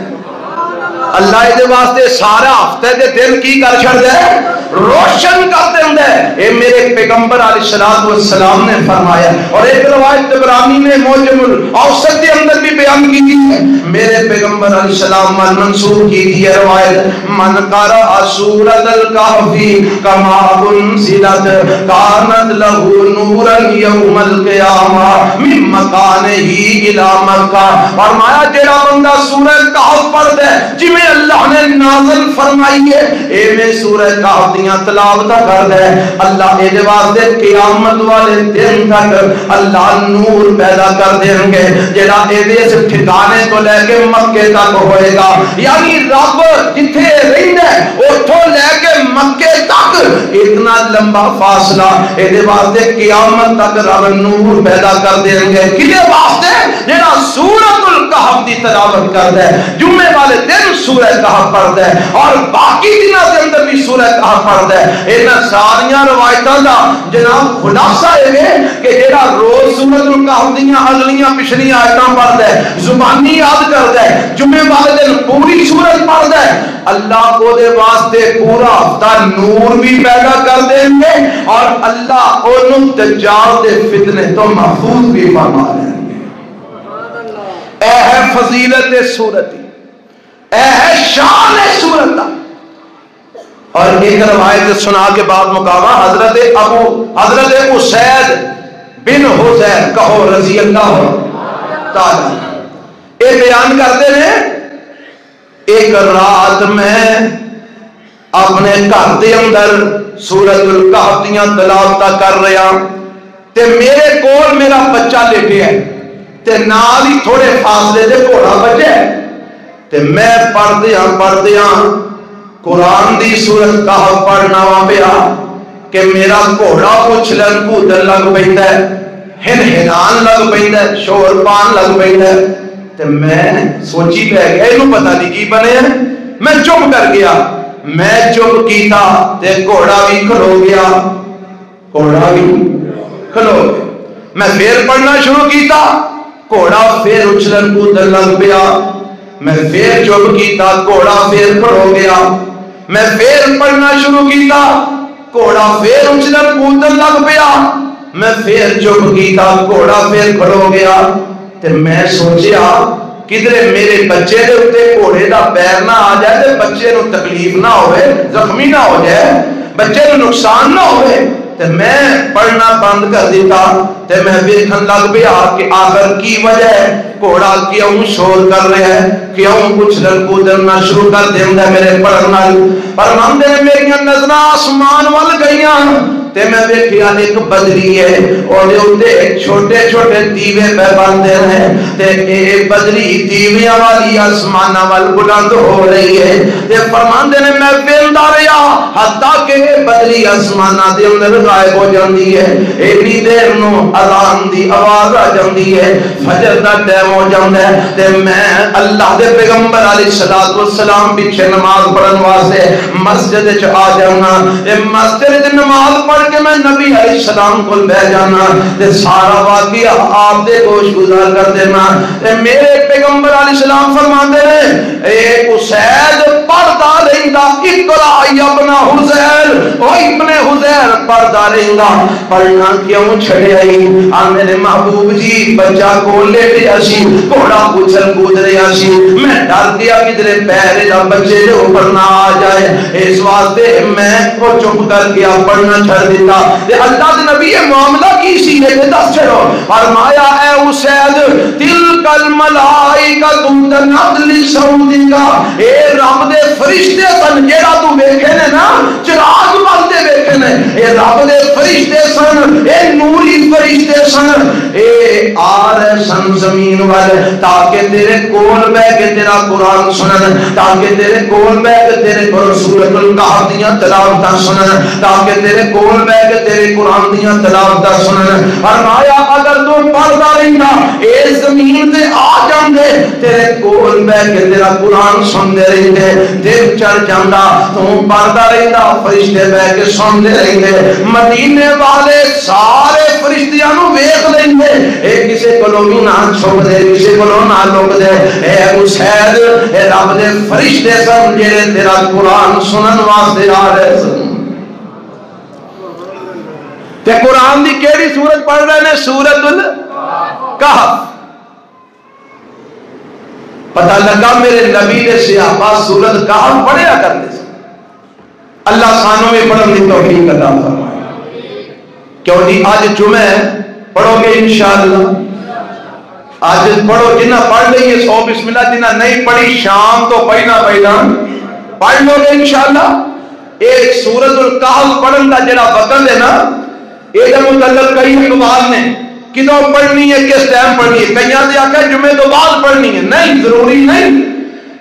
اللہ اے واسطے سارا ہفتے دے دن کی کر چھڑدا ہے، روشن کر دیندا ہے۔ اے میرے پیغمبر علیہ السلام نے فرمایا، اور ایک روایت طبرانی نے معجم الاوسط کے اندر بھی بیان کی ہے، میرے پیغمبر علیہ السلام من منسوخ کی ہے روایت من قرأ سورۃ الکہف کما انزلت کانت لہ نورا یوم القیامہ من مکانہ الی مکہ۔ فرمایا جڑا بندہ سورۃ کہف پڑھدا ہے جویں اللہ نے نازل فرمائی ہے ایویں سورۃ کہف دیاں تلاوت کردا ہے، اللہ اے واسطے قیامت والے دن تک اللہ نور پیدا کر دیں گے جڑا اے اس ٹھکانے تو لے کے مکے تک ہوئے گا، یعنی رب جتھے رہندا ہے اوتھوں لے کے مکے تک اتنا لمبا فاصلہ اے واسطے قیامت تک رب نور پیدا کر دیں گے۔ کدے واسطے؟ جڑا سورۃ الکہف دی تلاوت کردا ہے، جمعے والے دن سورۃ کہف پڑھدا ہے اور باقی دنوں کے اندر بھی سورۃ کہف پڑھدا ہے۔ انہاں ساریاں روایتاں دا جناب خلاصہ ہے کہ جڑا روز سورۃ الکہف دیاں اگلیاں پچھلیاں آیتاں پڑھدا ہے، زبانی یاد کردا ہے، جمعے والے دن پوری سورت پڑھدا ہے، اللہ او دے واسطے پورا ہفتہ نور بھی پیدا کر دیں گے اور اللہ اونوں دجال دے فتنے تو محفوظ بھی فرما لیں گے۔ اے ہے فضیلت سورت، اے ہے شان سورت۔ اور ایک روایت سنا کے بعد مقامہ حضرت اسید بن حذیر کہو رضی اللہ تعالی اے بیان کرتے ہیں ایک رات میں اپنے گھر دے اندر سورۃ الکہف دیاں تلاوتاں کر رہا تے میرے کول میرا بچہ لیٹیا ہے تے نال ہی تھوڑے فاصلے تے گھوڑا بجے تے میں پڑھدیاں قرآن دی سورۃ کہف پڑھنا وا پیا کہ میرا گھوڑا اچھلن کودن لگ پیندا ہے، ہنہنان لگ پیندا ہے، شور پان لگ پیندا ہے تے میں سوچی پہ گیا اینوں پتہ نہیں کی بنے ہے، میں چپ کر گیا، میں چپ کیتا تے گھوڑا بھی کھلو گیا، گھوڑا بھی کھلو گیا، میں پھر پڑھنا شروع کیتا، گھوڑا پھر اچھلن کودن لگ پیا، میں پھر چپ کیتا، گھوڑا پھر کھلو گیا، میں پھر پڑھنا شروع کیتا، گھوڑا پھر اچھلن کودن لگ پیا، میں پھر چپ کیتا، گھوڑا پھر کھلو گیا تے میں سوچیا کدھرے میرے بچے دے اتے گھوڑے دا پیر نہ آ جائے تے بچے نو تکلیف نہ ہوئے، زخمی نہ ہو جائے، بچے نو نقصان نہ ہوئے تے میں پڑھنا بند کر دیتا تے میں دیکھن لگ پیا کہ آخر کی وجہ ہے، گھوڑا کیوں شور کر رہا ہے، کیوں اچھلن کودن نہ شروع کر دیندا ہے میرے پڑھنا، پر مندے نے میری نظر آسمان وال گئیاں تے میں دیکھیا ایک بدری ہے اور اتے چھوٹے چھوٹے دیوے پہ بندے ہیں تے اے بدری دیویاں والی آسماناں وال بلند ہو رہی ہے تے فرماندے نے میں ویندا رہیا حتیٰ کہ بدری آسماناں دے اندر غائب ہو جاندی ہے، ایڈی دیر نو اذان دی آواز آ جاندی ہے، فجر دا ٹائم ہو جاندا ہے تے میں اللہ دے پیغمبر علیہ الصلوۃ والسلام پیچھے نماز پڑھن واسطے مسجد وچ آ جانا، اے مسجد وچ نماز پڑھ کہ میں نبی علیہ السلام کو بہ جانا تے سارا واقعہ آپ دے گوش گزار کر دینا تے میرے پیغمبر علیہ السلام فرماندے نے اے اسید پڑھدا رہندا اقرا یا ابن حذیر او ابن حذیر پڑھدا رہندا، پڑھنا کیوں چھڑیا ہی آ میرے محبوب جی بچہ کو لیٹیا سی، گھوڑا اچھل کود رہا سی، میں ڈر گیا کدھر پیر دا بچے دے اوپر نہ آ جائے، اس واسطے میں کو چپ کر گیا، پڑھنا چھڑ دیتا تے اللہ دے نبی یہ معاملہ کی سی ہے دس چھڑو، فرمایا اے اسید تلک الملائکہ تنزل صوتکا، اے رب دے فرشتے سن جیڑا تو ویکھے نے نا چراغ بلدے ویکھے نے، اے رب دے فرشتے سن، اے نوری فرشتے سن، اے آ رہے سن زمین والے تاکہ تیرے کول بہ کے تیرا قرآن سنن، تاکہ تیرے کول بہ کے تیرے سورۃ الکہف دیاں تلاوتاں سنن، تاکہ تیرے کول بہ کے تیرے قرآن دیاں تلاوتاں سنن، فرمایا اگر تو پڑھدا رہندا اے زمین تے آ جاندے تیرے کول بہ کے تیرا قرآن سنتے رہندے، دل چڑھ جاندا، تو پڑھدا رہندا فرشتے بہ کے سنتے رہندے، مدینے والے سارے فرشتیاں نو ویکھ لیندے، اے کسے کولوں بھی نہ چھپ دے، کسے کولوں نہ لک دے، اے اسید اے رب دے فرشتے سن جڑے تیرا قرآن سنن واسطے آ رہے سن۔ تے قرآن دی کیڑی سورت پڑھ رہے نے؟ سورۃ الکہف۔ پتہ لگا میرے نبی نے صحابہ سورۃ کہف پڑھیا کرتے تھے، اللہ سانوں میں پڑھن دی توفیق عطا فرمائے۔ کیوں جی آج جمعہ پڑھو گے انشاءاللہ، آج پڑھو، جنہ پڑھ لئیے 100 بسم اللہ، جنہ نہیں پڑھی شام تو پڑھنا پڑھ لو گے انشاءاللہ۔ ایک سورۃ الکہف پڑھن دا جڑا وقت ہے نا، یہ متعلق کئی اقوال نے، کدوں پڑھنی ہے، کس ٹائم پڑھنی ہے، کئیاں نے آکھا جمعے تو بعد پڑھنی ہے، نہیں ضروری نہیں،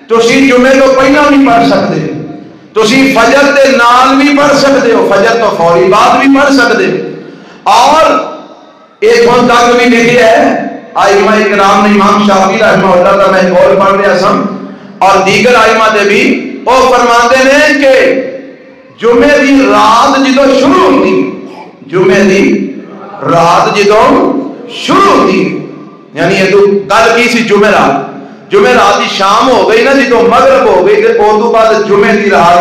تسی جمعے تو پہلا بھی پڑھ سکتے ہو، تسی فجر دے نال بھی پڑھ سکتے ہو، فجر تو فوری بعد بھی پڑھ سکتے ہو، اور ایک ہون تک بھی لکھی ہے آئمہ اکرام نے، امام شافعی رحمہ اللہ کا میں قول پڑھ رہا سم اور دیگر آئمہ دے بھی، وہ فرماتے ہیں کہ جمعے دی رات جدو شروع ہوتی، جمعے دی رات جدو شروع ہوتی، یعنی یہ تو کل کی سی جمعہ رات دی شام ہو گئی نا، جدو مغرب ہو گئی تے اور تو بعد جمعے دی رات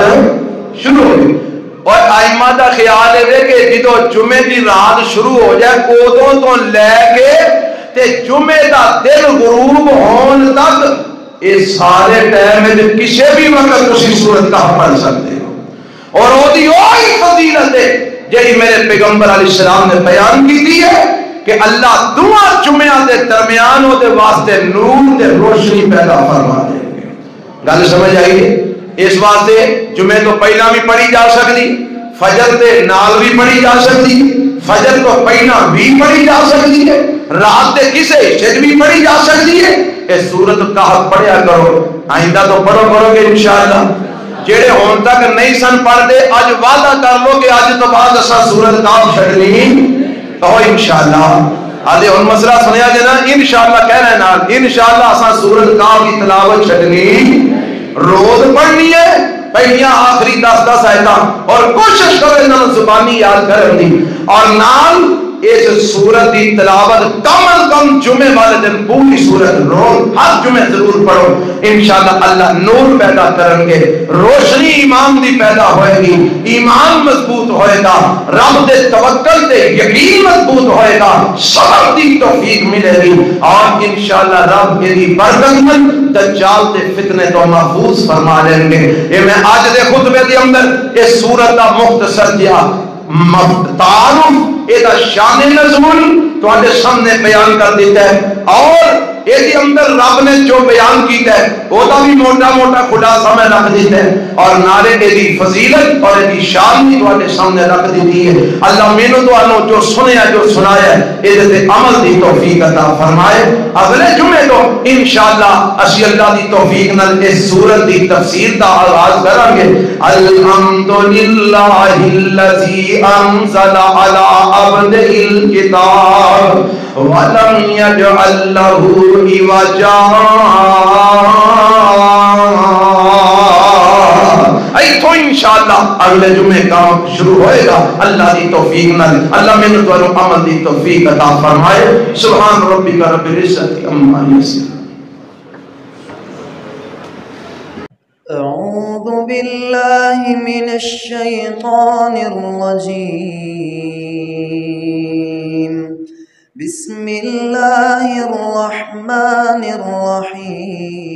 شروع ہو گئی، اور آئمہ دا خیال ہے کہ جدو جمعے دی رات شروع ہو جائے کودوں تو لے کے تے جمعے دا دن غروب ہون تک یہ سارے ٹائم میں کسی بھی وقت اسی سورت کا پڑھ سکتے ہو، اور وہ دی وہی فضیلت ہے جی میرے پیغمبر علیہ السلام نے بیان کی دی ہے کہ اللہ دعا جمعہ دے درمیان دے واسطے نور دے روشنی پیدا فرما دے گے۔ گل سمجھ آئیے؟ اس واسطے جمعے تو پہلا بھی پڑھی جا سکتی، فجر دے نال بھی پڑھی جا سکتی، فجر تو پہلا بھی پڑھی جا سکتی ہے، رات دے کسے حصے بھی پڑھی جا سکتی ہے۔ اس سورت کہف پڑھیا کرو، آئندہ تو پڑھو کرو گے انشاءاللہ۔ جڑے ہون تک نہیں سن پڑھتے اج وعدہ کر لو کہ اج تو بعد اسا سورت کہف چھڈنی کہو انشاءاللہ۔ آدھے ہن مسئلہ سنیا جے نا انشاءاللہ کہہ رہے نال انشاءاللہ اسا سورت کہف کی تلاوت چھڈنی روز پڑھنی ہے، پہلیاں آخری 10 آیتاں، اور کوشش کرو انہاں زبانی یاد کرن دی، اور نال اس سورت کی تلاوت کم از کم جمعے والے دن پوری سورت روز ہر جمعے ضرور پڑھو، انشاءاللہ اللہ نور پیدا کریں گے، روشنی ایمان دی پیدا ہوئے گی، ایمان مضبوط ہوئے گا، رب دے توکل تے یقین مضبوط ہوئے گا، صبر دی توفیق ملے گی، اور انشاءاللہ رب یہ برکت من دجال تے فتنے تو محفوظ فرما لیں گے۔ یہ میں آج دے خطبے دے اندر اس سورت دا مختصر دیا تعارف ایدہ شان نزول تو آج سامنے بیان کر دیتا ہے، اور ایدی اندر رب نے جو بیان کیتا ہے وہ دا بھی موٹا موٹا خلاصہ میں رکھ دیتا ہے، اور نارے ایدی فضیلت اور ایدی شان بھی تو آج سامنے رکھ دیتی ہے۔ اللہ مینو تو آنو جو سنیا جو سنایا ہے ایدے تے عمل دی توفیق عطا فرمائے۔ اگلے جمعے تو انشاءاللہ اسی اللہ دی توفیق نال اس سورت دی تفسیر دا آغاز کریں گے۔ الحمدللہ الذی انزل علی عبدہ الکتاب وَلَمْ يَجْعَلْ لَهُ عِوَجًا۔ ایتھو انشاءاللہ اگلے جمعے کام شروع ہوئے گا اللہ دی توفیق نال۔ اللہ میں تو عمل دی توفیق عطا فرمائے۔ سبحان ربک رب العزت عما یصفون۔ اعوذ باللہ من الشیطان الرجیم، بسم اللہ الرحمن الرحیم۔